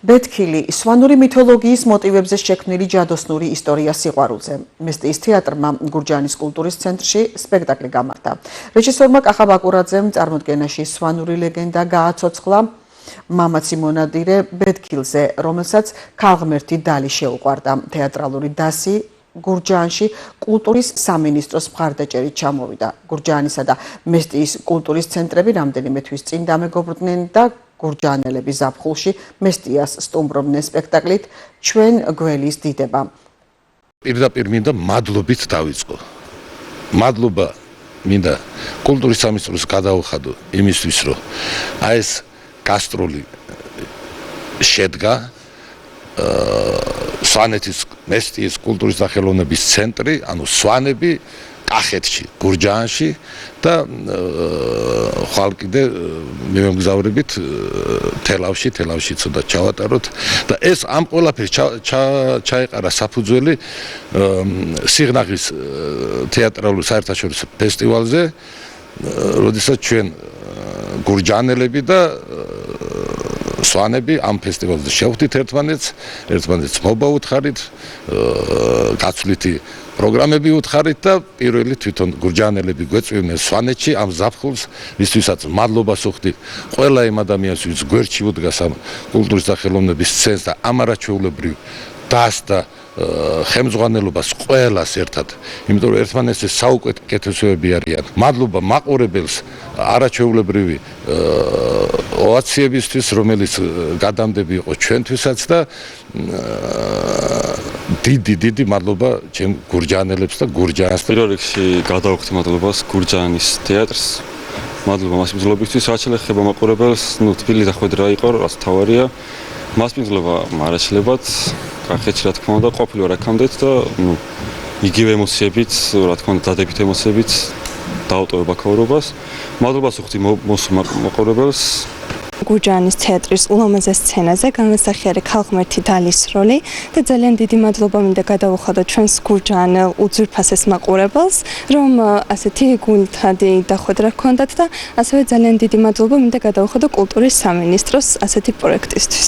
ბეთქილი სვანური მითოლოგიის მოტივებზე შექმნილი ჯადოსნური ისტორია სიყვარულზე. მესტიის თეატრმა გურჯაანის კულტურის ცენტრში სპექტაკლი გამართა. რეჟისორმა კახა ბაკურაძემ წარმოდგენაში სვანური ლეგენდა გააცოცხლა მამაცი მონადირე ბეთქილზე, რომელსაც ქალღმერთი დალი შეუყვარდა. თეატრალური დასი გურჯაანში კულტურის სამინისტროს მხარდაჭერით ჩამოვიდა. გურჯაანისა და მესტიის კულტურის ცენტრები რამდენიმე თვის წინ დამეგობრდნენ და გურჯაანელები ზაფხულში მესტიას სტუმრობდნენ სპექტაკლით ჩვენ გველის დიდება. პირდაპირ მინდა მადლობით დავიწყო. მადლობა მინდა კულტურის სამინისტროს გადაუხადო იმისთვის, რომ აი ეს გასტროლი შედგა სვანეთის მესტიის კულტურის და ხელოვნების ცენტრი, ანუ სვანები კახეთში, გურჯაანში და ხვალ კიდე მემგზავრებით თელავში ცოტა ჩავატაროთ და ეს ამ ყველაფერს ჩაეყარა საფუძველი სიღნაღის თეატრალური საერთაშორისო ფესტივალზე, როდესაც ჩვენ გურჯაანელები და სვანები ამ ფესტივალზე შევხვდით ერთმანეთს მობა უთხარით, გაცვლითი პროგრამები უთხარით და პირველი თვითონ გურჯაანელები გვეწვივნენ სვანეთში ამ ზაფხულს, ვისთვისაც მადლობას ვუხდით ყველა იმ ადამიანს, ვინც გვერდში უდგას ამ კულტურის და ხელოვნების ცენტრს და ამ არაჩვეულებრივ დასს და ხელმძღვანელობას ყველას ერთად, იმიტომ რომ ერთმანეთზე საუკეთესოები არიან. მადლობა მაყურებელს არაჩვეულებრივი ოვაციებისთვის, რომელიც გადამდები იყო ჩვენთვისაც და დიდი მადლობა ჩემ გურჯაანელებს და გურჯაანს. პირველ რიგში გადავხდი მადლობას გურჯაანის თეატრს. მადლობა მასპინძლობისთვის, რაც შეეხება მაყურებელს, თბილი და ხვედრა იყო, რაც თავარია. მასპინძლობა მარაშლებად კახეთში, რა თქმა უნდა, ყოფილი ვარ აქამდეც და იგივე ემოციებით, რა თქმა უნდა, დადებით ემოციებით დავტოვებ აქაურობას. მადლობას ვუხდი მაყურებელს. გურჯაანის თეატრის ულამაზეს სცენაზე განასახიერე ქალღმერთი დალის როლი და ძალიან დიდი მადლობა მინდა გადავუხადო ჩვენს გურჯაანელ უძვირფასეს მაყურებელს, რომ ასეთი გულთადი დახვედრა ჰქონდათ და ასევე ძალიან დიდი მადლობა მინდა გადავუხადო კულტურის სამინისტროს ასეთი პროექტისთვის.